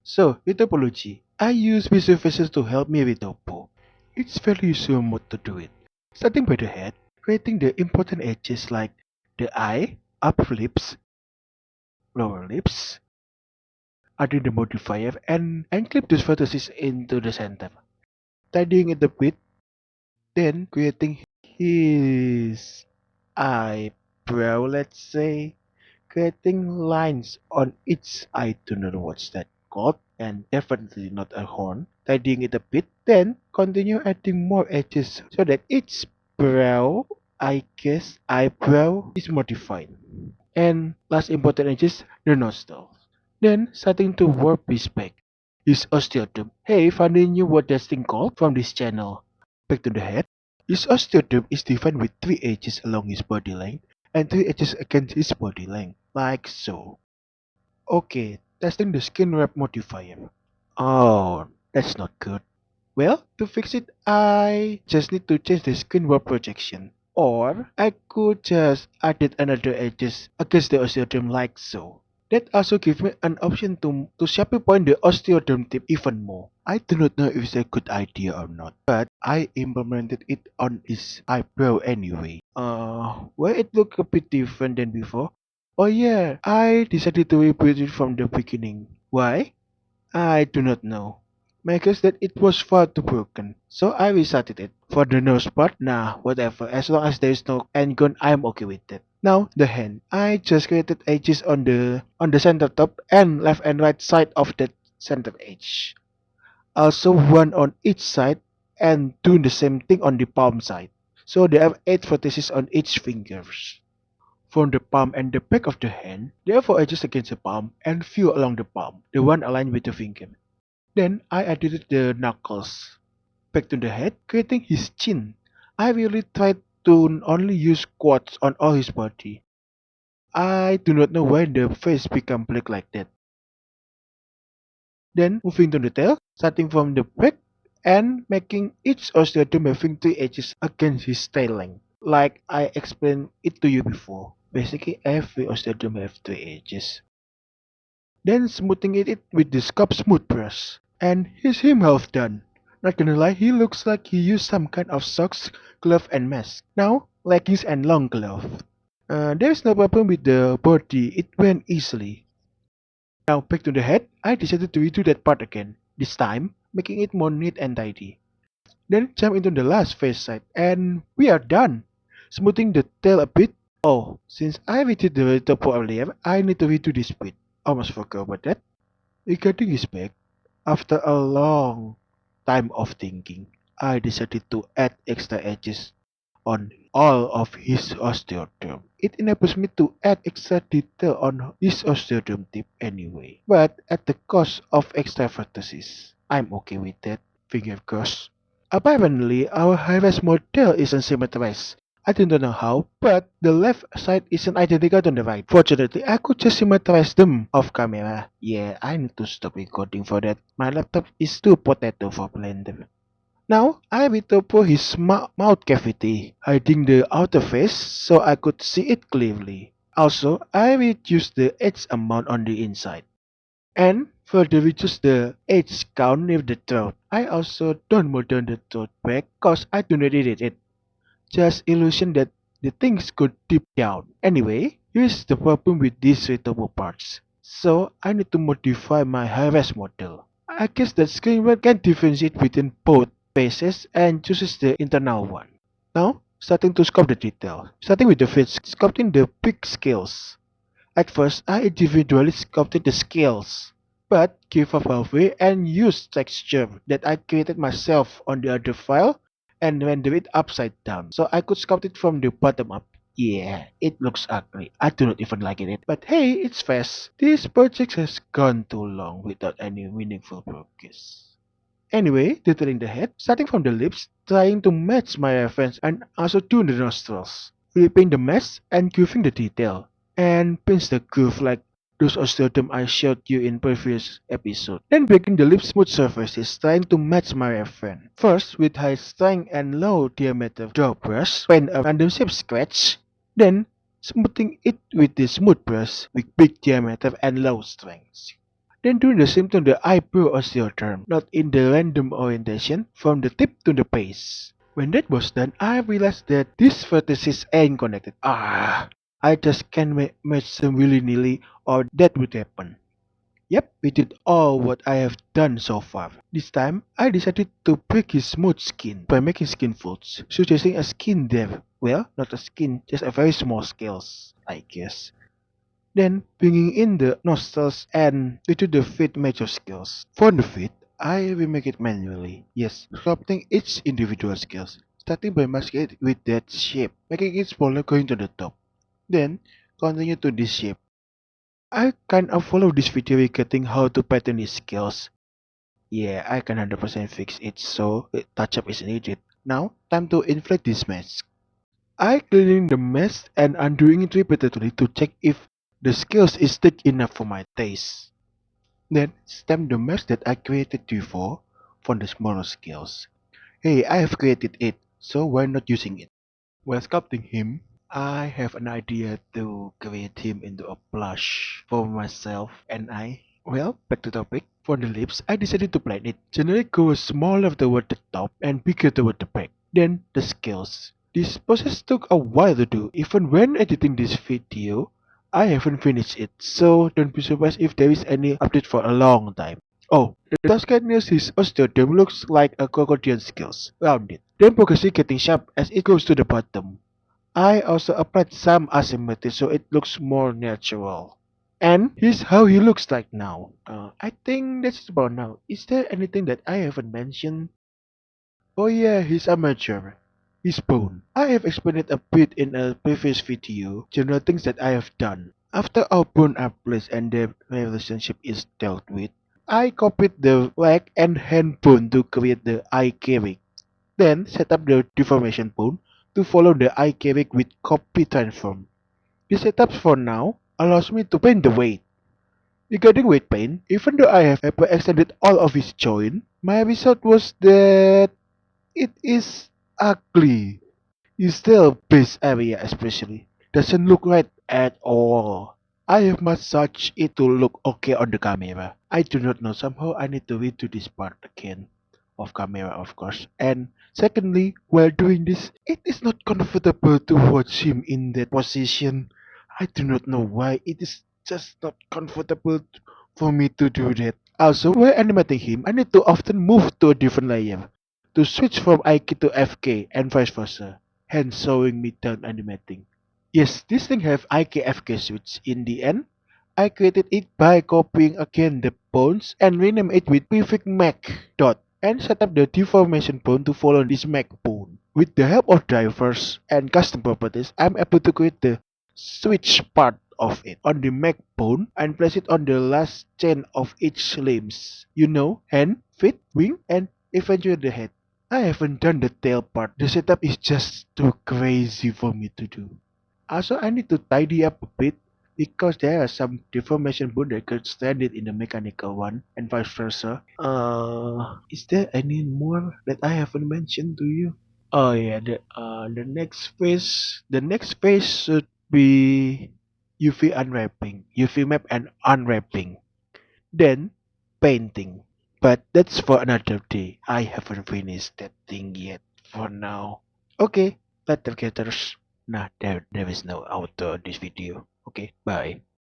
So, Retopo I use visual faces to help me retopo. It's very useful mode to do it. Starting by the head, creating the important edges like the eye, upper lips, lower lips, adding the modifier and clip those vertices into the center. Tidying it a bit, then creating his eyebrow, let's say. Creating lines on each eye to know what's that called, and definitely not a horn. Tidying it a bit, then continue adding more edges so that each brow, I guess, eyebrow is modified. And last important edges, the nostril. Then starting to warp his back. Use osteotomy. Hey, finding new word that thing called from this channel. Back to the head. His osteotomy is defined with 3 edges along his body length and 3 edges against his body length, like so. Okay, testing the skin wrap modifier. Oh, that's not good. Well, to fix it, I just need to change the skin wrap projection. Or I could just add another edges against the osteoderm like so. That also gives me an option to sharply point the osteoderm tip even more. I do not know if it's a good idea or not, but I implemented it on his eyebrow anyway. Well, it looked a bit different than before. Oh yeah, I decided to rebuild it from the beginning. Why? I do not know. My guess that it was far too broken, so I restarted it. For the nose part, nah, whatever. As long as there is no end gun, I'm okay with it. Now the hand. I just created edges on the center top and left and right side of that center edge. Also one on each side and do the same thing on the palm side. So there are 8 vertices on each fingers. From the palm and the back of the hand, there are 4 edges against the palm and few along the palm, the one aligned with the finger. Then I added the knuckles. Back to the head, creating his chin. I really tried to only use quads on all his body. I do not know why the face become black like that. Then moving to the tail, starting from the back and making each osteoderm having 3 edges against his tail length. Like I explained it to you before. Basically every osteoderm have 3 edges. Then smoothing it with the scalp smooth brush. And he's him half done. Not gonna lie, he looks like he used some kind of socks, glove and mask. Now, leggings and long glove. There's no problem with the body, it went easily. Now back to the head, I decided to redo that part again. This time, making it more neat and tidy. Then jump into the last face side, and we are done. Smoothing the tail a bit. Oh, since I redid the topo earlier, I need to redo this bit. Almost forgot about that. Regarding his back, after a long time of thinking, I decided to add extra edges on all of his osteoderm. It enables me to add extra detail on his osteoderm tip anyway, but at the cost of extra vertices. I'm okay with that, finger crossed. Apparently, our high-res model isn't symmetrized. I don't know how, but the left side isn't identical to the right. Fortunately, I could just symmetrize them off camera. Yeah, I need to stop recording for that. My laptop is too potato for Blender. Now, I retopo his mouth cavity, hiding the outer face so I could see it clearly. Also, I reduced the edge amount on the inside. And further reduce the edge count near the throat. I also don't modern the throat back cause I do not edit it. Just illusion that the things go deep down. Anyway, here's the problem with these retopo parts. So I need to modify my high-res model. I guess that screenwriter can differentiate between both faces and chooses the internal one. Now, starting to sculpt the detail. Starting with the face, sculpting the big scales. At first, I individually sculpted the scales, but gave up halfway and used texture that I created myself on the other file and render it upside down so I could sculpt it from the bottom up. Yeah, it looks ugly. I do not even like it. But hey, it's fast. This project has gone too long without any meaningful progress. Anyway, detailing the head, starting from the lips, trying to match my reference and also do the nostrils, flipping the mesh and grooving the detail, and pinch the groove like those osteoderm I showed you in previous episode. Then breaking the lip smooth surfaces, trying to match my reference. First with high strength and low diameter draw brush, paint a random shape scratch, then smoothing it with the smooth brush with big diameter and low strength. Then do the same to the eyebrow osteoderm, not in the random orientation from the tip to the base. When that was done, I realized that these vertices ain't connected. I just can't match them willy-nilly or that would happen. Yep, we did all what I have done so far. This time, I decided to break his smooth skin by making skin folds, suggesting a skin there. Well, not a skin, just a very small scales, I guess. Then, bringing in the nostrils and into the feet major scales. For the feet, I will make it manually. Yes, sculpting each individual scales, starting by masking it with that shape, making it smaller going to the top. Then, continue to this shape. I kind of follow this video regarding how to pattern his scales. Yeah, I can 100% fix it, so touch up is needed. Now, time to inflate this mask. I cleaning the mess and undoing it repeatedly to check if the scales is thick enough for my taste. Then stamp the mesh that I created before for the smaller scales. Hey, I have created it, so why not using it? While sculpting him, I have an idea to create him into a blush for myself and I. Well, back to topic. For the lips, I decided to blend it. Generally go smaller toward the top and bigger toward the back. Then the scales. This process took a while to do. Even when editing this video, I haven't finished it, so don't be surprised if there is any update for a long time. Oh, the Tuscan news his osteoderm looks like a crocodile scales, rounded, then progressively getting sharp as it goes to the bottom. I also applied some asymmetry so it looks more natural. And here's how he looks like now. I think that's about now. Is there anything that I haven't mentioned? Oh yeah, he's amateur. He's bone. I have explained it a bit in a previous video, general things that I have done. After our bone are placed and their relationship is dealt with, I copied the leg and hand bone to create the eye cavity. Then set up the deformation bone to follow the eye cavity with copy transform. This setup for now allows me to paint the weight. Regarding weight paint, even though I have extended all of his joint, my result was that it is ugly. Is the base area especially doesn't look right at all. I have massaged it to look okay on the camera. I do not know, somehow I need to redo this part again. Of camera of course. And secondly, while doing this, it is not comfortable to watch him in that position. I do not know why, it is just not comfortable for me to do that. Also, while animating him, I need to often move to a different layer to switch from IK to FK and vice versa, hence showing me down animating. Yes, this thing have IK FK switch. In the end, I created it by copying again the bones and rename it with prefix Mac dot and set up the deformation bone to follow this Mac bone. With the help of drivers and custom properties, I'm able to create the switch part of it on the Mac bone and place it on the last chain of each limbs. You know, hand, feet, wing, and eventually the head. I haven't done the tail part. The setup is just too crazy for me to do. Also, I need to tidy up a bit because there are some deformation bone that could stand it in the mechanical one and vice versa. Is there any more that I haven't mentioned to you? Oh yeah, the next phase should be UV unwrapping, UV map and unwrapping, then painting. But that's for another day. I haven't finished that thing yet for now. Okay, letter getters. Nah, there is no outro in this video. Okay, bye.